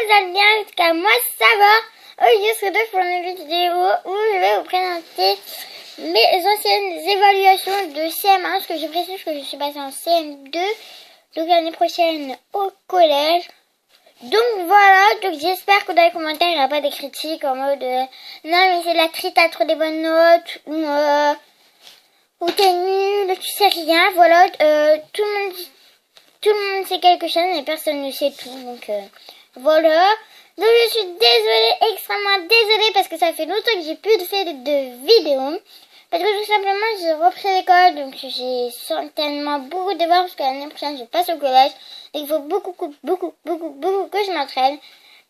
vous allez bien, en tout cas moi ça va. Aujourd'hui je se retrouve pour une vidéo où je vais vous présenter mes anciennes évaluations de CM1, parce que je précise que je suis passée en CM2, donc l'année prochaine au collège. Donc voilà, donc j'espère que dans les commentaires il n'y aura pas des critiques en mode non mais c'est la tri, t'as trop des bonnes notes, ou t'es nul, tu sais rien, voilà, tout le monde sait quelque chose mais personne ne sait tout, donc voilà. Donc je suis désolée, extrêmement désolée, parce que ça fait longtemps que j'ai plus fait de vidéos, parce que tout simplement j'ai repris l'école, donc j'ai certainement beaucoup de devoirs, parce que l'année prochaine je passe au collège, et il faut beaucoup que je m'entraîne.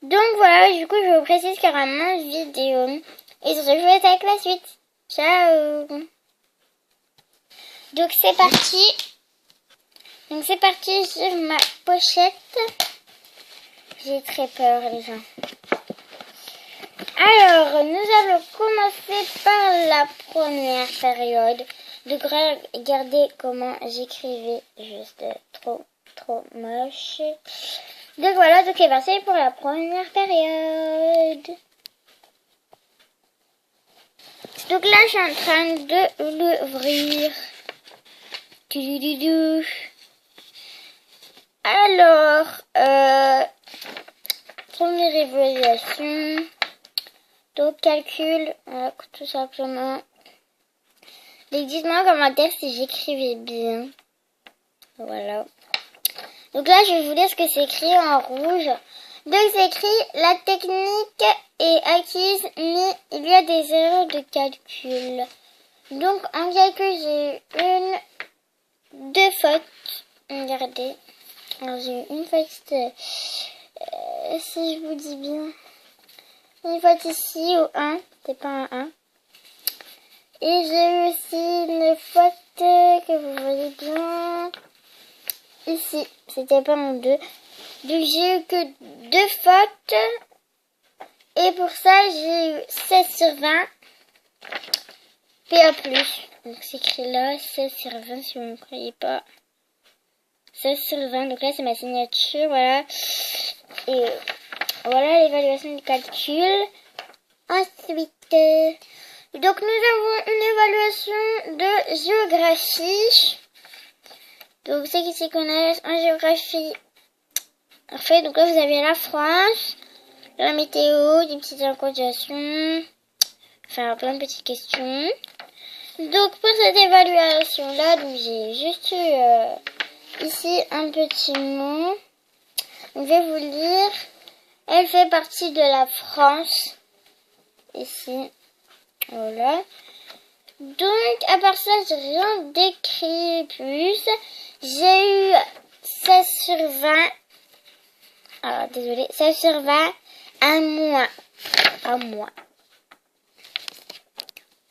Donc voilà, du coup je vous précise qu'il y aura moins de vidéos, et je vous laisse avec la suite. Ciao. Donc c'est parti. Donc c'est parti sur ma pochette. J'ai très peur les gens. Alors nous allons commencer par la première période. Donc regardez comment j'écrivais, juste trop moche. Donc voilà, donc c'est parti pour la première période. Donc là je suis en train de l'ouvrir. Alors, première évaluation, donc calcul, voilà, tout simplement. Donc dites-moi en commentaire si j'écrivais bien. Voilà. Donc là, je vais vous dire ce que c'est écrit en rouge. Donc c'est écrit, la technique est acquise, mais il y a des erreurs de calcul. Donc en calcul, j'ai eu deux fautes. Regardez. Alors j'ai eu une faute, si je vous dis bien, une faute ici au 1, c'est pas un 1. Et j'ai eu aussi une faute que vous voyez bien ici, c'était pas en 2. Donc j'ai eu que deux fautes, et pour ça j'ai eu 16 sur 20, PA+. Donc c'est écrit là, 16 sur 20 si vous ne me croyez pas. 16 sur 20, donc là c'est ma signature, voilà. Et voilà l'évaluation du calcul. Ensuite, donc nous avons une évaluation de géographie. Donc ceux qui s'y connaissent en géographie, en fait, donc là vous avez la France, la météo, des petites incroyations, enfin plein de petites questions. Donc pour cette évaluation là, donc j'ai juste eu ici un petit mot. Je vais vous lire. Elle fait partie de la France. Ici. Voilà. Donc à part ça, j'ai rien d'écrit plus. J'ai eu 16 sur 20. Ah, désolé. 16 sur 20. Un mois.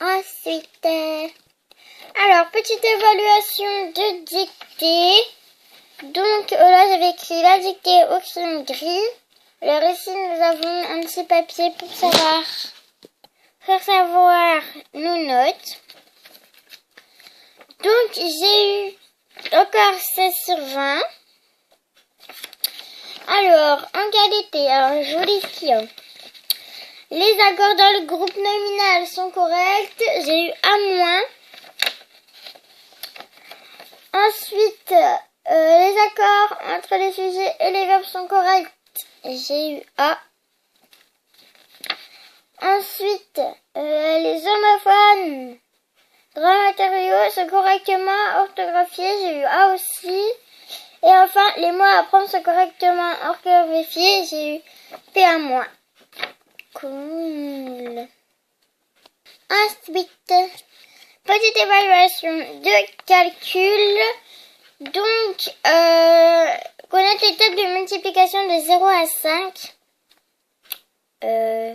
Ensuite, alors, petite évaluation de dictée. Donc là, j'avais écrit la dictée au crayon gris. Alors ici, nous avons un petit papier pour faire savoir nos notes. Donc, j'ai eu encore 16 sur 20. Alors, en qualité, alors je vous lis ce qu'il y a. Les accords dans le groupe nominal sont corrects. J'ai eu A-. Ensuite, les accords entre les sujets et les verbes sont corrects. J'ai eu A. Ensuite, les homophones grammatériaux sont correctement orthographiés. J'ai eu A aussi. Et enfin, les mots à apprendre sont correctement orthographiés. J'ai eu P1-. Cool. Ensuite, petite évaluation de calcul. Donc, connaître les tables de multiplication de 0 à 5.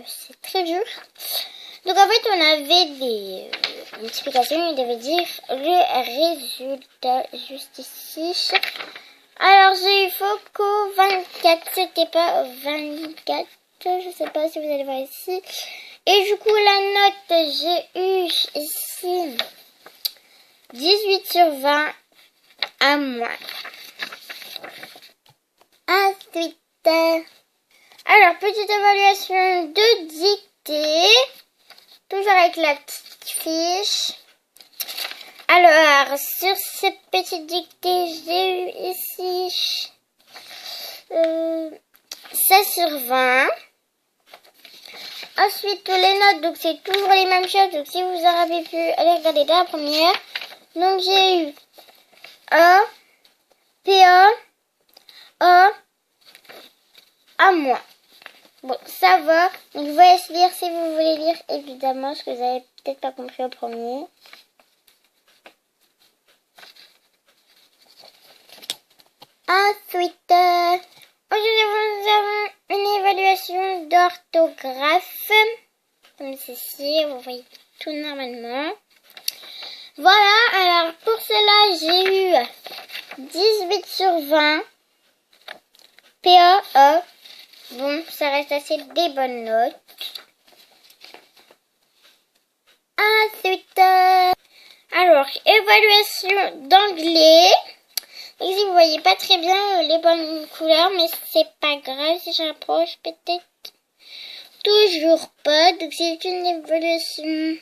C'est très dur. Donc, en fait, on avait des multiplications. Il devait dire le résultat juste ici. Alors, j'ai eu Foco 24. C'était pas 24. Je sais pas si vous allez voir ici. Et du coup, la note, j'ai eu ici 18 sur 20 à moi. Ensuite, Alors, petite évaluation de dictée. Toujours avec la petite fiche. Alors, sur cette petite dictée, j'ai eu ici 16 sur 20. Ensuite, tous les notes, donc c'est toujours les mêmes choses. Donc, si vous avez pu aller regarder dans la première. Donc, j'ai eu A, PA, A, A-. Bon, ça va. Donc, je vous laisse lire si vous voulez lire, évidemment, ce que vous avez peut-être pas compris au premier. Ensuite, aujourd'hui, nous avons une évaluation d'orthographe. Comme ceci, vous voyez tout normalement. Voilà, alors pour cela, j'ai eu 18 sur 20. PA. Bon, ça reste assez des bonnes notes. Ensuite, alors, évaluation d'anglais. Ici, vous voyez pas très bien les bonnes couleurs, mais c'est pas grave si j'approche peut-être toujours pas. Donc, c'est une évaluation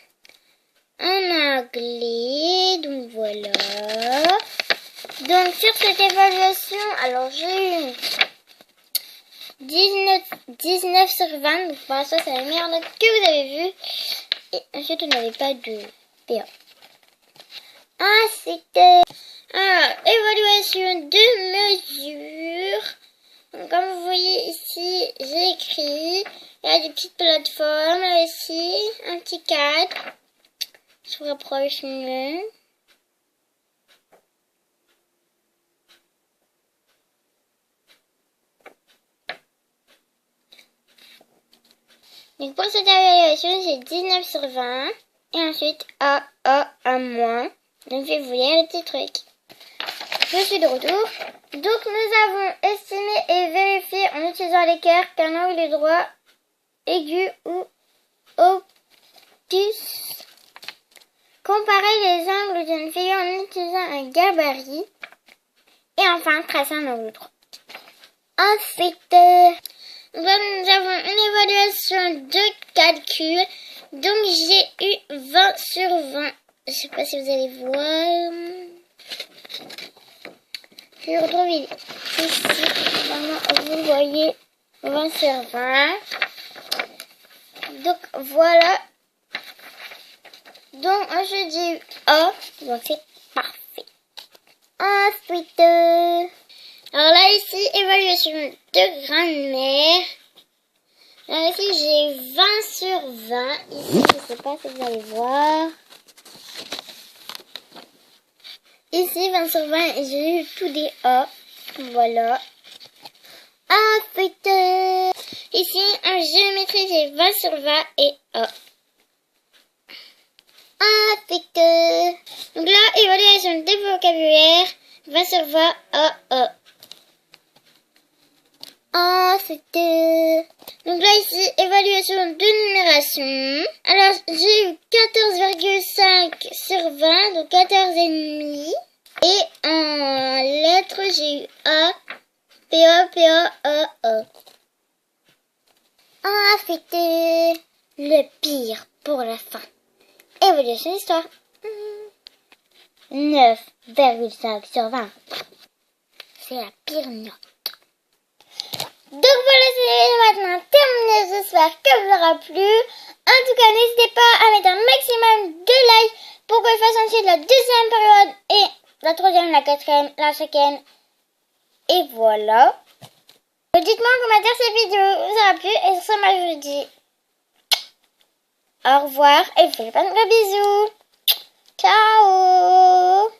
en anglais. Donc, voilà. Donc, sur cette évaluation, alors j'ai eu 19 sur 20. Donc, pour l'instant, c'est la meilleure note que vous avez vue. Et ensuite, on n'avait pas de PA. Ensuite, évaluation de mesure. Donc, comme vous voyez ici, j'ai écrit. Il y a des petites plateformes là ici, un petit cadre. Je vous rapproche mieux. Donc pour cette évaluation, j'ai 19 sur 20. Et ensuite, A, moins. Donc je vais vous lire les petits trucs. Je suis de retour. Donc nous avons estimé et vérifié en utilisant l'équerre qu'un angle droit, aigu ou obtus. Comparer les angles d'une figure en utilisant un gabarit. Et enfin, tracer un angle droit. Ensuite, nous avons une évaluation de calcul. Donc, j'ai eu 20 sur 20. Je sais pas si vous allez voir. Je le retrouve ici. Vraiment, vous voyez 20 sur 20. Donc, voilà. Donc, ensuite, j'ai eu A. Donc, c'est parfait. Ensuite, alors là, ici, évaluation de grammaire. Alors ici, j'ai 20 sur 20. Ici, je sais pas si vous allez voir. Ici, 20 sur 20, et j'ai eu tous des A. Voilà. Ensuite, ici, en géométrie, j'ai 20 sur 20 et A. Ensuite, donc là, évaluation des vocabulaires, 20 sur 20, A. Ensuite, donc là, ici, évaluation de numération. Alors, j'ai eu 14,5 sur 20, donc 14,5. Et en lettres, j'ai eu A, PA, A. Ensuite, le pire pour la fin. Évaluation d'histoire. 9,5 sur 20. C'est la pire note. Donc voilà, c'est maintenant terminé. J'espère que vous aura plu. En tout cas, n'hésitez pas à mettre un maximum de likes pour que je fasse ensuite la deuxième période et la troisième, la quatrième, la cinquième. Et voilà. Dites-moi en commentaire si cette vidéo vous aura plu. Et sur ce, moi je vous dis au revoir et je vous fais plein de gros bisous. Ciao.